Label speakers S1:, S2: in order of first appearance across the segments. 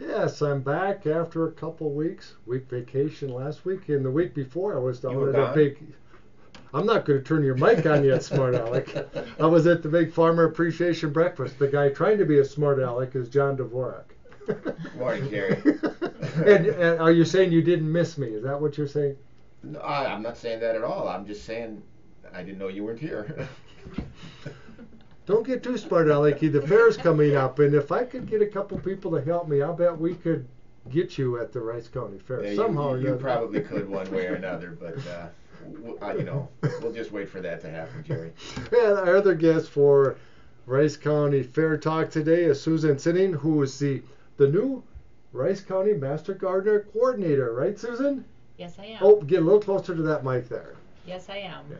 S1: Yes, I'm back after a couple weeks. Week vacation last week, and the week before I was
S2: You
S1: down
S2: were
S1: at a
S2: gone?
S1: big. I'm not going to turn your mic on yet, smart aleck. I was at the big farmer appreciation breakfast. The guy trying to be a smart aleck is John Dvorak.
S2: Morning, Jerry.
S1: And are you saying you didn't miss me? Is that what you're saying?
S2: No, I'm not saying that at all. I'm just saying I didn't know you weren't here.
S1: Don't get too smart alecky. The fair's coming up, and if I could get a couple people to help me, I'll bet we could get you at the Rice County Fair
S2: Yeah,
S1: somehow or
S2: you
S1: another.
S2: probably could one way or another, but you know, we'll just wait for that to happen, Jerry.
S1: And our other guest for Rice County Fair Talk today is Susan Sinning, who is the new Rice County Master Gardener Coordinator, right, Susan?
S3: Yes, I am.
S1: Oh, get a little closer to that mic there.
S3: Yes, I am.
S1: Yeah.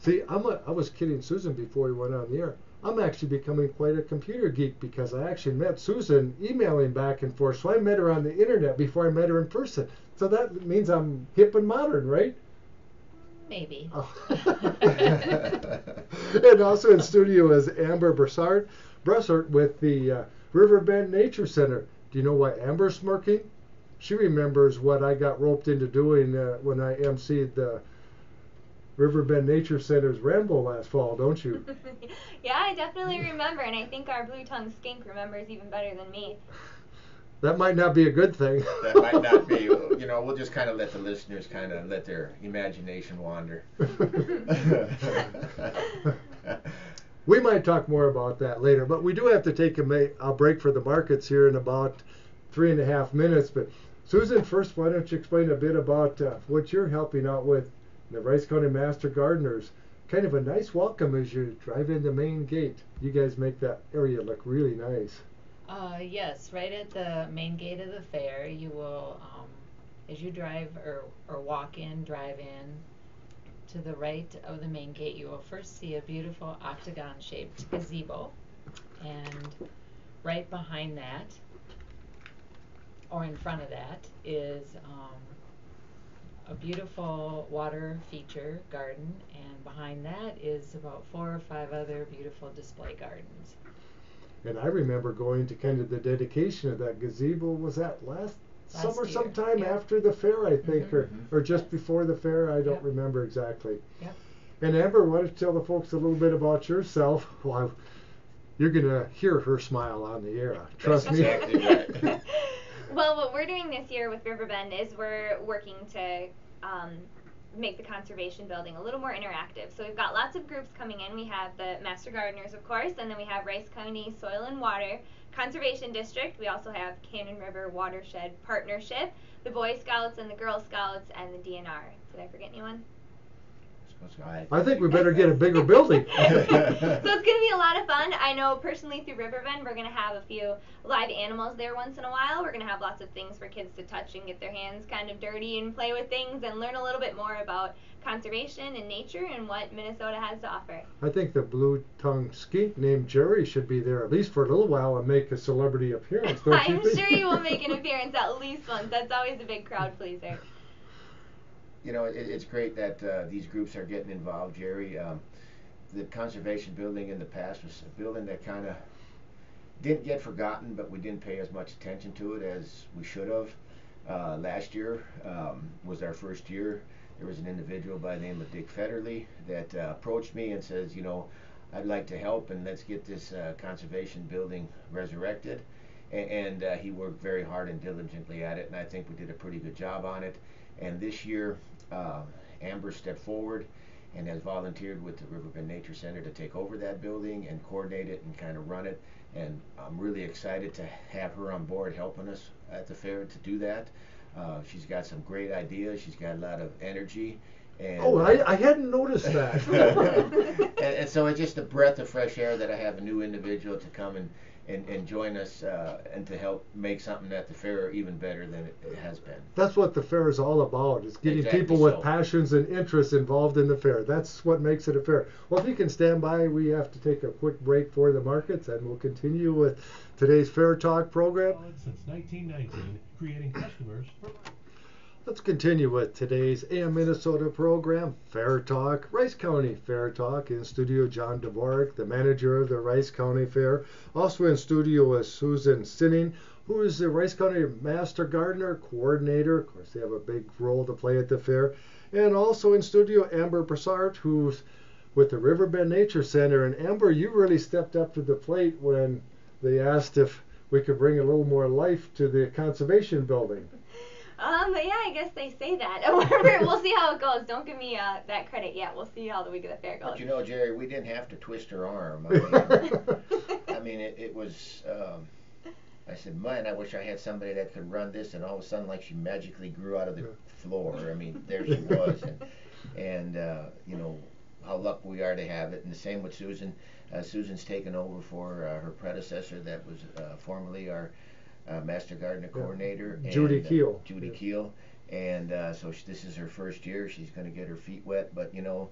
S1: See, I was kidding Susan before we went on the air. I'm actually becoming quite a computer geek because I actually met Susan emailing back and forth. So I met her on the internet before I met her in person. So that means I'm hip and modern, right?
S3: Maybe.
S1: Oh. And also in studio is Amber Bressart with the Riverbend Nature Center. Do you know why Amber's smirking? She remembers what I got roped into doing when I emceed the Riverbend Nature Center's Rambo last fall, don't you?
S4: Yeah, I definitely remember, and I think our blue-tongued skink remembers even better than me.
S1: That might not be a good thing.
S2: That might not be. You know, we'll just kind of let the listeners kind of let their imagination wander.
S1: We might talk more about that later, but we do have to take a break for the markets here in about 3.5 minutes. But Susan, first, why don't you explain a bit about what you're helping out with the Rice County Master Gardeners? Kind of a nice welcome as you drive in the main gate. You guys make that area look really nice.
S3: Yes, right at the main gate of the fair, you will, as you drive or walk in, drive in, to the right of the main gate, you will first see a beautiful octagon-shaped gazebo, and right behind that, or in front of that, is a beautiful water feature garden, and behind that is about 4 or 5 other beautiful display gardens.
S1: And I remember going to kind of the dedication of that gazebo. Was that last summer
S3: year,
S1: sometime
S3: yeah.
S1: after the fair, I think, or just
S3: Yes.
S1: before the fair? I don't
S3: Yep.
S1: remember exactly.
S3: Yep.
S1: And Amber, why don't you tell the folks a little bit about yourself? Well, you're going to hear her smile on the air. Trust me.
S2: Exactly right.
S4: Well, what we're doing this year with Riverbend is we're working to make the conservation building a little more interactive. So we've got lots of groups coming in. We have the Master Gardeners, of course, and then we have Rice County Soil and Water Conservation District. We also have Cannon River Watershed Partnership, the Boy Scouts and the Girl Scouts, and the DNR. Did I forget anyone?
S1: I think we better get a bigger building.
S4: So it's going to be a lot of fun. I know personally through Riverbend we're going to have a few live animals there once in a while. We're going to have lots of things for kids to touch and get their hands kind of dirty and play with things and learn a little bit more about conservation and nature and what Minnesota has to offer.
S1: I think the blue-tongued skink named Jerry should be there at least for a little while and make a celebrity appearance, don't you
S4: I'm
S1: think?
S4: sure you will make an appearance at least once. That's always a big crowd pleaser.
S2: You know, it's great that these groups are getting involved, Jerry. The conservation building in the past was a building that kind of didn't get forgotten, but we didn't pay as much attention to it as we should have. Last year was our first year. There was an individual by the name of Dick Federley that approached me and says, you know, I'd like to help and let's get this conservation building resurrected. And he worked very hard and diligently at it, and I think we did a pretty good job on it. And this year, Amber stepped forward and has volunteered with the Riverbend Nature Center to take over that building and coordinate it and kind of run it. And I'm really excited to have her on board helping us at the fair to do that. She's got some great ideas. She's got a lot of energy. And,
S1: Oh, I hadn't noticed that.
S2: and so it's just a breath of fresh air that I have a new individual to come and join us and to help make something at the fair even better than it has been.
S1: That's what the fair is all about. It's getting
S2: Exactly
S1: people with
S2: so.
S1: passions and interests involved in the fair. That's what makes it a fair. Well, if you can stand by, we have to take a quick break for the markets, and we'll continue with today's Fair Talk program.
S5: Since 1919, creating customers for life.
S1: Let's continue with today's AM Minnesota program, Fair Talk, Rice County Fair Talk. In studio, John Dvorak, the manager of the Rice County Fair. Also in studio is Susan Sinning, who is the Rice County Master Gardener Coordinator. Of course, they have a big role to play at the fair. And also in studio, Amber Broussard, who's with the Riverbend Nature Center. And Amber, you really stepped up to the plate when they asked if we could bring a little more life to the conservation building.
S4: Yeah, I guess they say that. We'll see how it goes. Don't give me that credit yet. We'll see how the week of the fair goes.
S2: But you know, Jerry, we didn't have to twist her arm. I mean, it was. I said, man, I wish I had somebody that could run this, and all of a sudden, like, she magically grew out of the floor. I mean, there she was, and you know how lucky we are to have it. And the same with Susan. Susan's taken over for her predecessor, that was formerly our Master Gardener Coordinator,
S1: Judy Keel.
S2: Judy Keel, and so this is her first year. She's going to get her feet wet, but you know,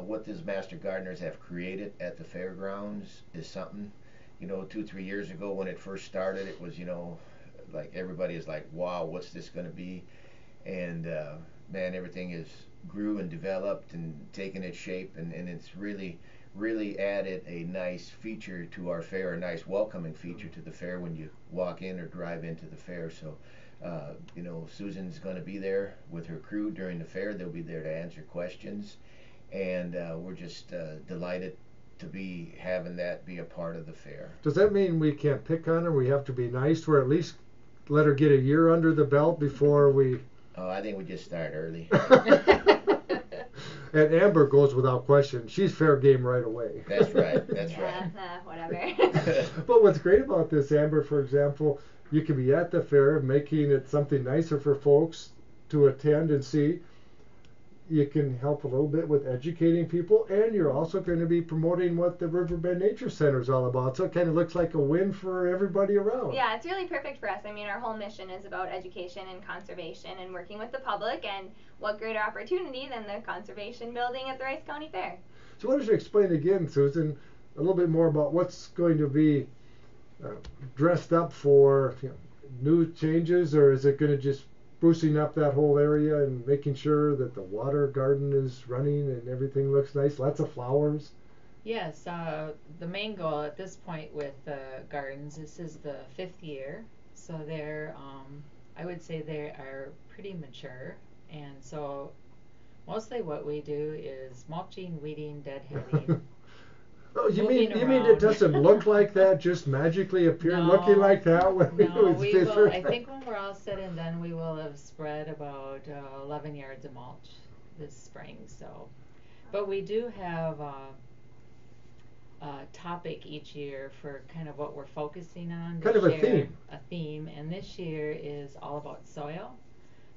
S2: what these Master Gardeners have created at the fairgrounds is something. You know, 2-3 years ago when it first started, it was, you know, like everybody is like, wow, what's this going to be? And man, everything has grew and developed and taken its shape, and it's really added a nice feature to our fair, a nice welcoming feature to the fair when you walk in or drive into the fair. So, you know, Susan's going to be there with her crew during the fair. They'll be there to answer questions, and we're just delighted to be having that be a part of the fair.
S1: Does that mean we can't pick on her? We have to be nice, or at least let her get a year under the belt before we...
S2: Oh, I think we just start early.
S1: And Amber goes without question. She's fair game right away.
S2: That's right. That's right.
S4: Whatever.
S1: But what's great about this, Amber, for example, you can be at the fair making it something nicer for folks to attend and see. You can help a little bit with educating people, and you're also going to be promoting what the Riverbend Nature Center is all about. So it kind of looks like a win for everybody around.
S4: Yeah, it's really perfect for us. I mean, our whole mission is about education and conservation and working with the public, and what greater opportunity than the conservation building at the Rice County Fair.
S1: So why don't you explain again, Susan, a little bit more about what's going to be dressed up for, you know, new changes, or is it going to just sprucing up that whole area and making sure that the water garden is running and everything looks nice, lots of flowers?
S3: Yes, the main goal at this point with the gardens, this is the 5th year, so they're, I would say they are pretty mature, and so mostly what we do is mulching, weeding, deadheading.
S1: Oh, you mean it doesn't look like that, just magically appear looking like that when
S3: we will.
S1: Different?
S3: I think when we're all said and done, we will have spread about 11 yards of mulch this spring. So, but we do have a topic each year for kind of what we're focusing on.
S1: Kind of a theme.
S3: A theme, and this year is all about soil.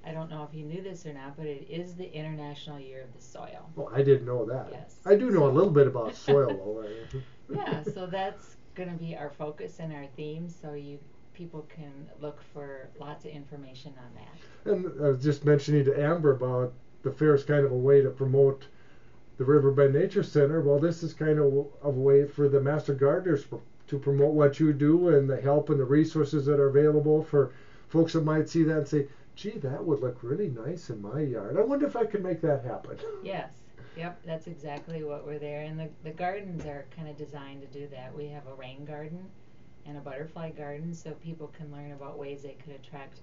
S3: I don't know if you knew this or not, but it is the International Year of the Soil.
S1: Well, I didn't know that.
S3: Yes.
S1: I do know a little bit about soil, though.
S3: Yeah, so that's going to be our focus and our theme, so people can look for lots of information on that.
S1: And I was just mentioning to Amber about the fair is kind of a way to promote the Riverbend Nature Center. Well, this is kind of a way for the Master Gardeners to promote what you do and the help and the resources that are available for folks that might see that and say, gee, that would look really nice in my yard. I wonder if I could make that happen.
S3: Yes. Yep, that's exactly what we're there. And the gardens are kind of designed to do that. We have a rain garden and a butterfly garden, so people can learn about ways they could attract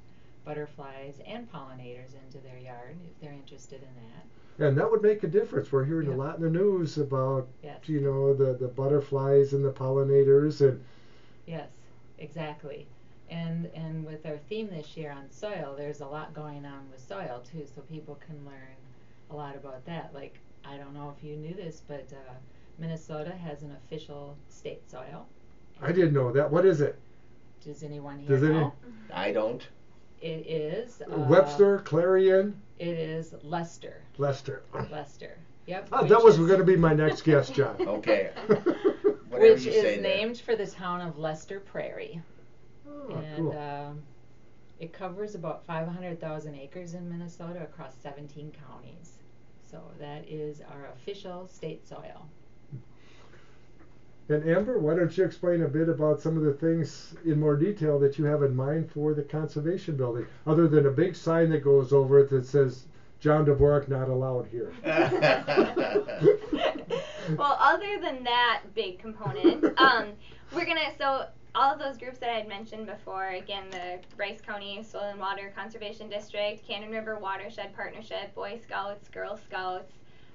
S3: butterflies and pollinators into their yard if they're interested in that.
S1: And that would make a difference. We're hearing a lot in the news about, you know, the butterflies and the pollinators. And
S3: yes, exactly. And with our theme this year on soil, there's a lot going on with soil too, so people can learn a lot about that. Like, I don't know if you knew this, but Minnesota has an official state soil.
S1: I didn't know that. What is it?
S3: Does anyone here know?
S2: I don't.
S3: It is
S1: Webster, Clarion.
S3: It is Lester.
S1: Lester.
S3: Yep.
S1: That was going to be my next guest, John.
S2: Okay.
S3: Which is named for the town of Lester Prairie.
S1: Oh,
S3: and
S1: cool.
S3: It covers about 500,000 acres in Minnesota across 17 counties. So that is our official state soil.
S1: And Amber, why don't you explain a bit about some of the things in more detail that you have in mind for the conservation building, other than a big sign that goes over it that says John Dvorak not allowed here.
S4: Well, other than that big component, so all of those groups that I had mentioned before, again, the Rice County Soil and Water Conservation District, Cannon River Watershed Partnership, Boy Scouts, Girl Scouts,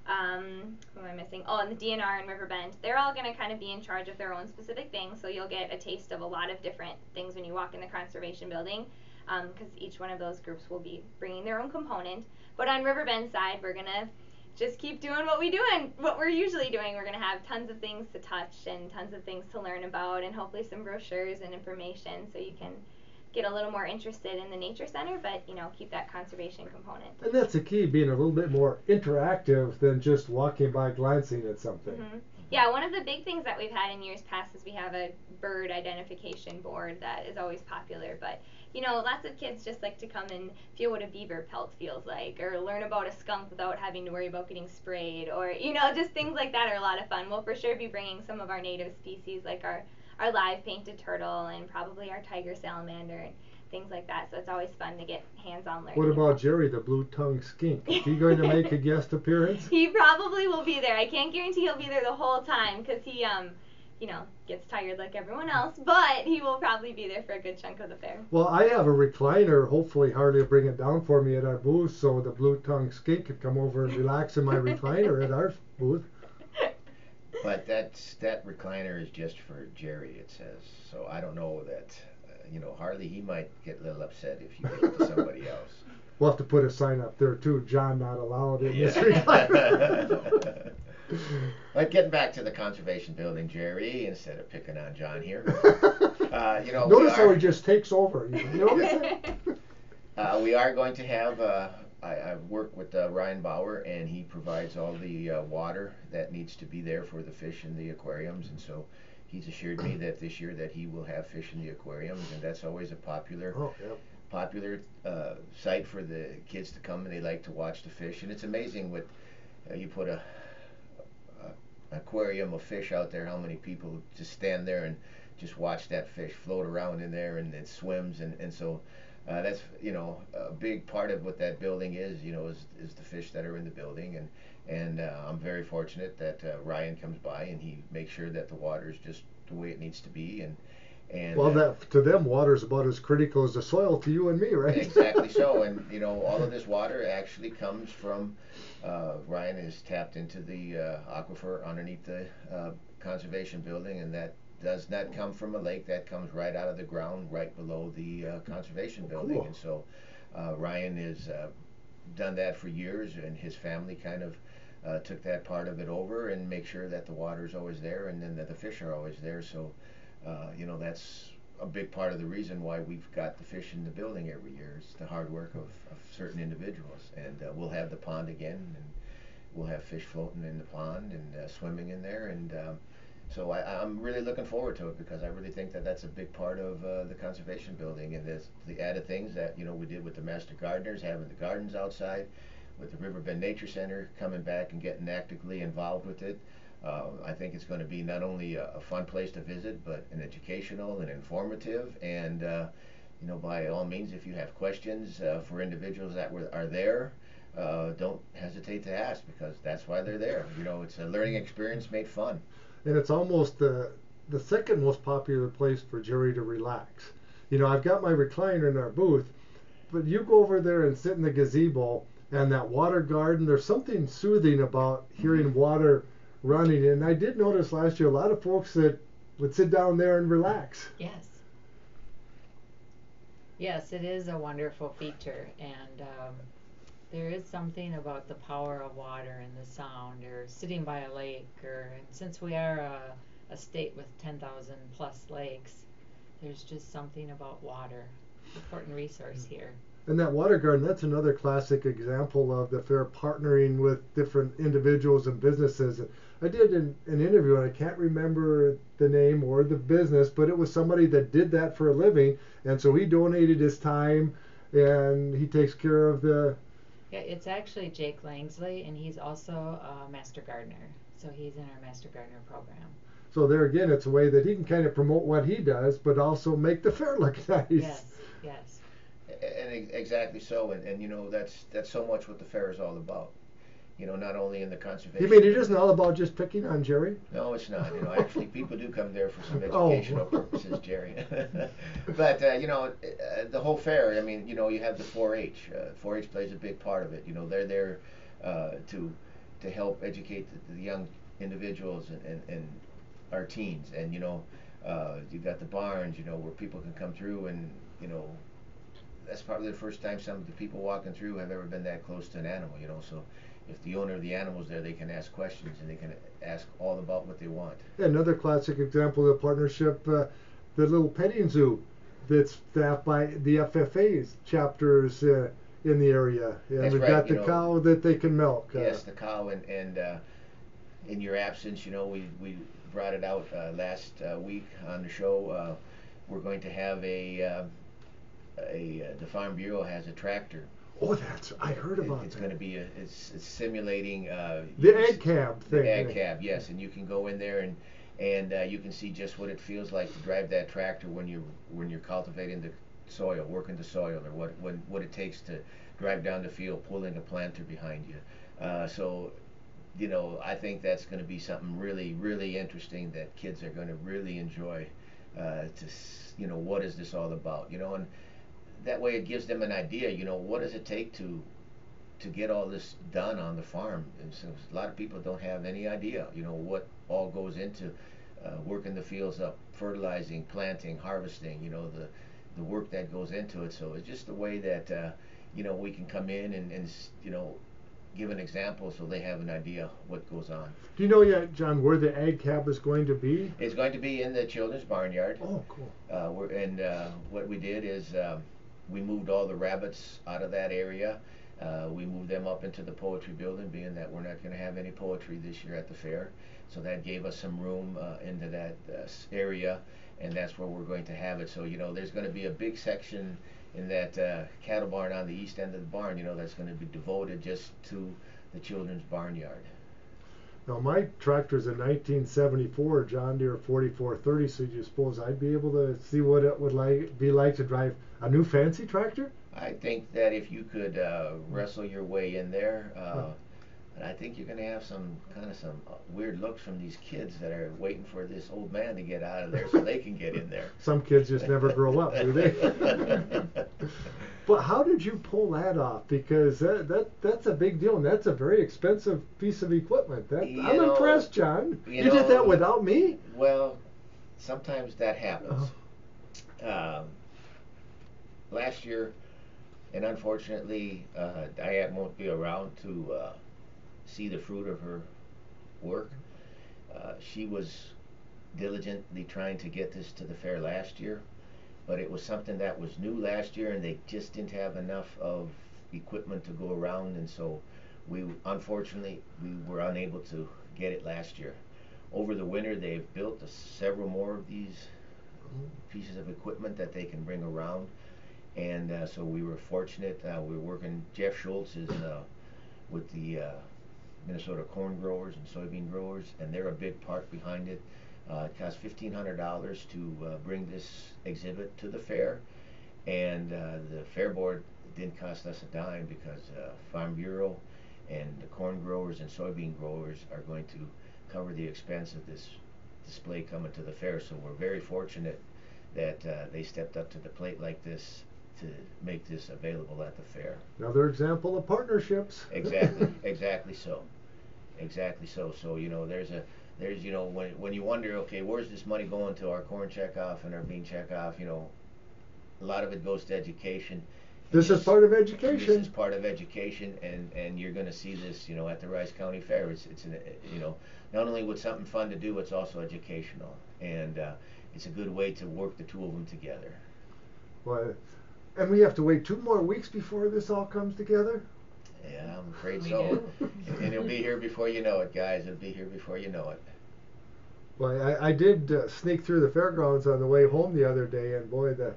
S4: who am I missing? Oh, and the DNR in Riverbend. They're all going to kind of be in charge of their own specific things, so you'll get a taste of a lot of different things when you walk in the conservation building, because each one of those groups will be bringing their own component. But on Riverbend side, we're going to just keep doing what we're usually doing. We're going to have tons of things to touch and tons of things to learn about, and hopefully some brochures and information so you can get a little more interested in the nature center, but keep that conservation component.
S1: And that's the key, being a little bit more interactive than just walking by glancing at something.
S4: Mm-hmm. Yeah, one of the big things that we've had in years past is we have a bird identification board that is always popular, but lots of kids just like to come and feel what a beaver pelt feels like, or learn about a skunk without having to worry about getting sprayed, or just things like that are a lot of fun. We'll for sure be bringing some of our native species like our live painted turtle and probably our tiger salamander and things like that, so it's always fun to get hands-on learning.
S1: What about Jerry, the blue-tongued skink? Is he going to make a guest appearance?
S4: He probably will be there. I can't guarantee he'll be there the whole time because he gets tired like everyone else, but he will probably be there for a good chunk of the fair.
S1: Well, I have a recliner. Hopefully Harley will bring it down for me at our booth so the blue-tongued skink could come over and relax in my recliner at our booth.
S2: But that recliner is just for Jerry, it says. So I don't know that, Harley, he might get a little upset if you give it to somebody else.
S1: We'll have to put a sign up there too, John not allowed in this recliner.
S2: But getting back to the conservation building, Jerry, instead of picking on John here,
S1: notice how he just takes over. You notice that?
S2: We are going to have. I work with Ryan Bauer, and he provides all the water that needs to be there for the fish in the aquariums, and so he's assured me that this year that he will have fish in the aquariums, and that's always a popular site for the kids to come, and they like to watch the fish. And it's amazing what you put a aquarium of fish out there, how many people just stand there and just watch that fish float around in there, and it swims, and so that's a big part of what that building is the fish that are in the building, and I'm very fortunate that Ryan comes by and he makes sure that the water is just the way it needs to be, and
S1: well, to them, water is about as critical as the soil to you and me, right?
S2: Exactly so, and all of this water actually comes from Ryan is tapped into the aquifer underneath the conservation building, and that does not come from a lake. That comes right out of the ground, right below the conservation building.
S1: Cool.
S2: And so Ryan has done that for years, and his family kind of took that part of it over and make sure that the water is always there, and then that the fish are always there. So that's a big part of the reason why we've got the fish in the building every year. It's the hard work of certain individuals, and we'll have the pond again, and we'll have fish floating in the pond and swimming in there, and so I'm really looking forward to it, because I really think that that's a big part of the conservation building, and there's the added things that we did with the Master Gardeners, having the gardens outside, with the Riverbend Nature Center coming back and getting actively involved with it. I think it's going to be not only a fun place to visit, but an educational and informative, and by all means, if you have questions for individuals that are there, don't hesitate to ask, because that's why they're there. It's a learning experience made fun.
S1: And it's almost the second most popular place for Jerry to relax. I've got my recliner in our booth, but you go over there and sit in the gazebo and that water garden, there's something soothing about hearing water running. And I did notice last year a lot of folks that would sit down there and relax.
S3: Yes. Yes, it is a wonderful feature, and there is something about the power of water and the sound, or sitting by a lake, and since we are a state with 10,000 plus lakes, there's just something about water, important resource here.
S1: And that water garden, that's another classic example of the fair partnering with different individuals and businesses. I did an interview, and I can't remember the name or the business, but it was somebody that did that for a living, and so he donated his time, and he takes care of the...
S3: Yeah, it's actually Jake Langsley, and he's also a Master Gardener. So he's in our Master Gardener program.
S1: So there again, it's a way that he can kind of promote what he does, but also make the fair look nice.
S3: Yes, yes.
S2: And exactly so, and you know that's so much what the fair is all about. You know, not only in the conservation.
S1: You mean it isn't all about just picking on Jerry?
S2: No, it's not. You know, actually, people do come there for some
S1: Oh.
S2: educational purposes, Jerry. But you know, the whole fair. I mean, you know, you have the 4-H. 4-H plays a big part of it. You know, they're there to help educate the young individuals and our teens. And you know, you've got the barns. You know, where people can come through, and you know, that's probably the first time some of the people walking through have ever been that close to an animal. You know, so if the owner of the animal's there, they can ask questions and they can ask all about what they want.
S1: Yeah, another classic example of the partnership, the little petting zoo that's staffed by the FFA's chapters in the area. And
S2: That's
S1: we've
S2: right,
S1: got
S2: you
S1: the
S2: know,
S1: cow that they can milk.
S2: Yes, the cow, and in your absence, you know, we brought it out last week on the show. We're going to have the Farm Bureau has a tractor.
S1: Oh, I heard about
S2: It's
S1: that.
S2: going to be it's simulating
S1: The ag cab thing.
S2: the ag cab, yes, and you can go in there and you can see just what it feels like to drive that tractor when you're cultivating the soil, working the soil, or what it takes to drive down the field, pulling a planter behind you. So, you know, I think that's going to be something really, really interesting that kids are going to really enjoy. You know, what is this all about? You know, and that way it gives them an idea. You know, what does it take to get all this done on the farm? And so a lot of people don't have any idea. You know, what all goes into working the fields up, fertilizing, planting, harvesting. You know, the work that goes into it. So it's just the way that you know, we can come in and you know, give an example so they have an idea what goes on.
S1: Do you know yet, John, where the ag cab is going to be?
S2: It's going to be in the children's barnyard.
S1: Oh, cool.
S2: What we did is we moved all the rabbits out of that area. We moved them up into the poetry building, being that we're not going to have any poetry this year at the fair. So that gave us some room into that area, and that's where we're going to have it. So, you know, there's going to be a big section in that cattle barn on the east end of the barn, you know, that's going to be devoted just to the children's barnyard.
S1: Now, my tractor's a 1974 John Deere 4430, so do you suppose I'd be able to see what it would be like to drive a new fancy tractor?
S2: I think that if you could wrestle your way in there, I think you're going to have some weird looks from these kids that are waiting for this old man to get out of there so they can get in there.
S1: Some kids just never grow up, do they? But how did you pull that off? Because that's a big deal, and that's a very expensive piece of equipment. I'm impressed, John. You did that without me?
S2: Well, sometimes that happens. Last year, and unfortunately, Diane won't be around to see the fruit of her work. She was diligently trying to get this to the fair last year, but it was something that was new last year, and they just didn't have enough of equipment to go around, and so unfortunately we were unable to get it last year. Over the winter, they've built several more of these pieces of equipment that they can bring around, and so we were fortunate. We were working. Jeff Schultz is with the Minnesota corn growers and soybean growers, and they're a big part behind it. It cost $1,500 to bring this exhibit to the fair, and the fair board didn't cost us a dime because Farm Bureau and the corn growers and soybean growers are going to cover the expense of this display coming to the fair. So we're very fortunate that they stepped up to the plate like this to make this available at the fair.
S1: Another example of partnerships.
S2: Exactly so. So, you know, there's you know, when you wonder, okay, where's this money going to our corn checkoff and our bean checkoff, you know, a lot of it goes to education.
S1: This is part of education.
S2: This is part of education, and you're going to see this, you know, at the Rice County Fair. It's you know, not only with something fun to do, it's also educational, and it's a good way to work the two of them together.
S1: Well, and we have to wait 2 more weeks before this all comes together?
S2: Yeah, I'm afraid so. And it'll be here before you know it, guys. It'll be here before you know it.
S1: Well, I did sneak through the fairgrounds on the way home the other day, and boy, the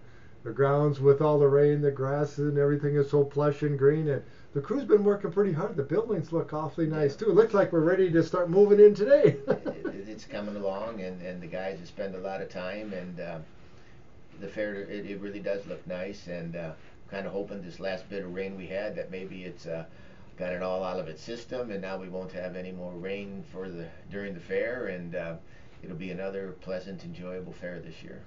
S1: grounds with all the rain, the grass and everything is so plush and green, and The crew's been working pretty hard. The buildings look awfully nice too. It looks like we're ready to start moving in today.
S2: It's coming along, and the guys have spent a lot of time, and the fair, it really does look nice, and kind of hoping this last bit of rain we had that maybe it's got it all out of its system, and now we won't have any more rain during the fair, and it'll be another pleasant, enjoyable fair this year.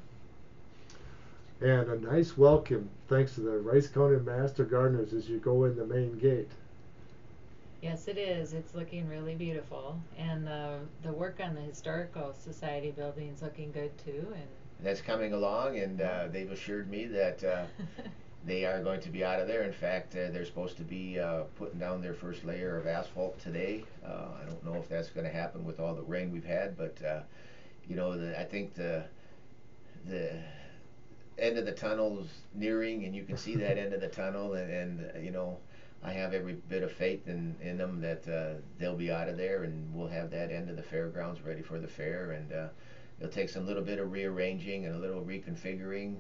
S1: And a nice welcome, thanks to the Rice County Master Gardeners as you go in the main gate.
S3: Yes, it is. It's looking really beautiful, and the work on the Historical Society building is looking good too. And
S2: that's coming along, and they've assured me that they are going to be out of there. In fact, they're supposed to be putting down their first layer of asphalt today. I don't know if that's going to happen with all the rain we've had, but you know, I think the end of the tunnel is nearing, and you can see that end of the tunnel, and you know, I have every bit of faith in them that they'll be out of there, and we'll have that end of the fairgrounds ready for the fair, and it'll take some little bit of rearranging and a little reconfiguring.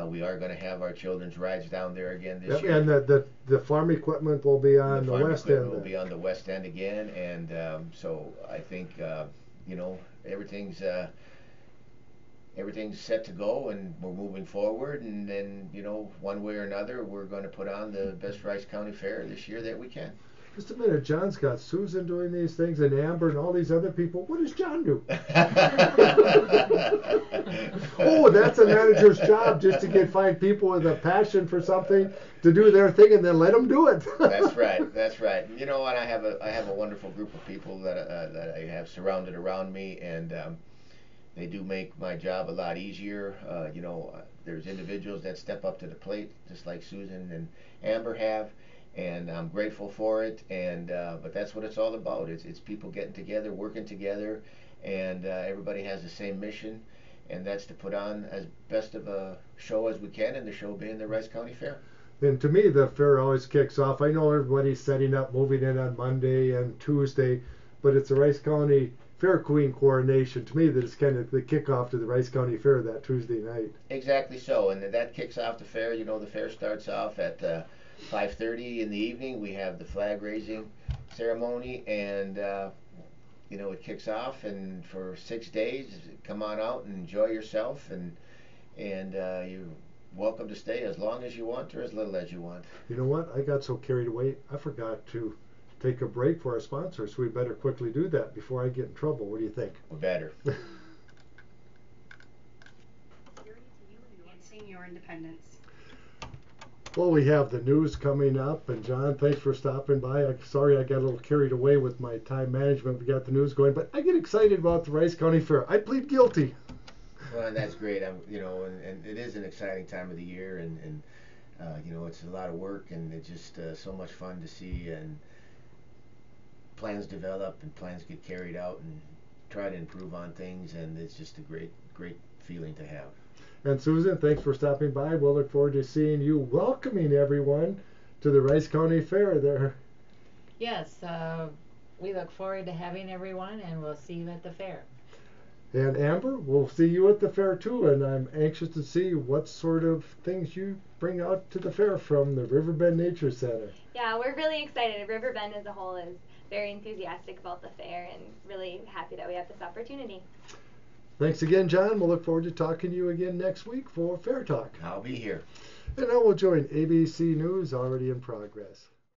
S2: We are going to have our children's rides down there again this year.
S1: And the farm equipment will be on the west end.
S2: Will be on the west end again, and so I think you know, everything's set to go, and we're moving forward, and then, you know, one way or another, we're going to put on the best Rice County Fair this year that we can.
S1: Just a minute, John's got Susan doing these things, and Amber and all these other people. What does John do? Oh, that's a manager's job, just to find people with a passion for something to do their thing, and then let them do it.
S2: That's right. That's right. You know what? I have a wonderful group of people that I have surrounded around me, and they do make my job a lot easier. You know, there's individuals that step up to the plate, just like Susan and Amber have, and I'm grateful for it. And but that's what it's all about. It's people getting together, working together, and everybody has the same mission, and that's to put on as best of a show as we can, and the show being the Rice County Fair.
S1: And to me, the fair always kicks off. I know everybody's setting up, moving in on Monday and Tuesday, but it's a Rice County Fair Queen coronation. To me, that is kind of the kickoff to the Rice County Fair that Tuesday night.
S2: Exactly so, and that kicks off the fair. You know, the fair starts off at 5:30 in the evening. We have the flag raising ceremony, and you know, it kicks off, and for 6 days, come on out and enjoy yourself, and you're welcome to stay as long as you want or as little as you want.
S1: You know what? I got so carried away, I forgot to take a break for our sponsor, so we better quickly do that before I get in trouble. What do you think?
S2: We better.
S5: Enhancing your independence.
S1: Well, we have the news coming up, and John, thanks for stopping by. Sorry I got a little carried away with my time management. We got the news going, but I get excited about the Rice County Fair. I plead guilty.
S2: Well, and that's great. You know, and it is an exciting time of the year, and you know, it's a lot of work, and it's just so much fun to see, and plans develop and plans get carried out, and try to improve on things, and it's just a great feeling to have.
S1: And Susan, thanks for stopping by. We'll look forward to seeing you welcoming everyone to the Rice County Fair there.
S3: yes, we look forward to having everyone, and we'll see you at the fair.
S1: And Amber, we'll see you at the fair too, and I'm anxious to see what sort of things you bring out to the fair from the Riverbend Nature Center.
S4: Yeah, we're really excited. Riverbend as a whole is very enthusiastic about the fair, and really happy that we have this opportunity.
S1: Thanks again, John. We'll look forward to talking to you again next week for Fair Talk.
S2: I'll be here.
S1: And now we'll join ABC News, already in progress.